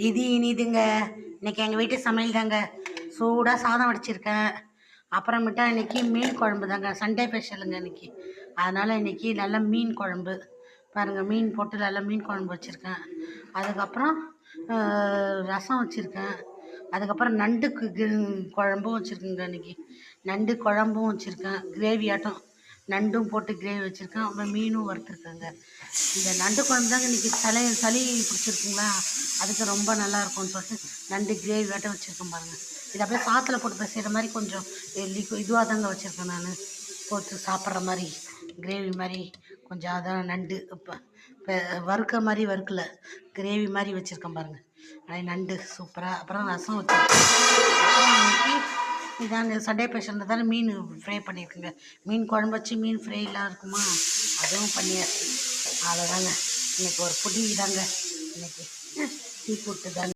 இது இனிதுங்க. இன்னைக்கு எங்கள் வீட்டு சமையல் தாங்க. சூடாக சாதம் வடிச்சிருக்கேன். அப்புறமேட்டா இன்னைக்கு மீன் குழம்பு தாங்க. சண்டே ஸ்பெஷலுங்க இன்னைக்கு. அதனால் இன்னைக்கு நல்ல மீன் குழம்பு பாருங்கள். மீன் போட்டு நல்லா மீன் குழம்பு வச்சுருக்கேன். அதுக்கப்புறம் ரசம் வச்சுருக்கேன். அதுக்கப்புறம் நண்டுக்கு குழம்பும் வச்சுருக்கேங்க. இன்னைக்கு நண்டு குழம்பும் வச்சுருக்கேன். கிரேவி ஆட்டம் நண்டும் போட்டு கிரேவி வச்சுருக்கேன். அப்புறம் மீனும் வறுத்துருக்கேங்க. இந்த நண்டு குழம்பு தாங்க இன்றைக்கி சளி பிடிச்சிருக்குங்களா, அதுக்கு ரொம்ப நல்லாயிருக்கும்னு சொல்லிட்டு நண்டு கிரேவி வேட்டம் வச்சுருக்கேன் பாருங்கள். இது அப்படியே சாத்தில் போட்டு பேசுகிற மாதிரி கொஞ்சம் இதுவாக தாங்க வச்சுருக்கேன். நான் போட்டு சாப்பிட்ற மாதிரி கிரேவி மாதிரி கொஞ்சம் அதான் நண்டு இப்போ வறுக்க மாதிரி வறுக்கல, கிரேவி மாதிரி வச்சுருக்கேன் பாருங்கள். அதே நண்டு சூப்பராக. அப்புறம் ரசம் வச்சுருக்கேன். அப்புறம் இன்னைக்கு இதாங்க சண்டே ஸ்பெஷல்ன்றதால மீன் ஃப்ரை பண்ணியிருக்குங்க. மீன் குழம்பு வச்சு மீன் ஃப்ரைலாம் இருக்குமா, அதுவும் பண்ணியாச்சு. அவ்வளோதாங்க. இன்றைக்கி ஒரு புடி தாங்க. இன்றைக்கி டீ கூட்டு தாங்க.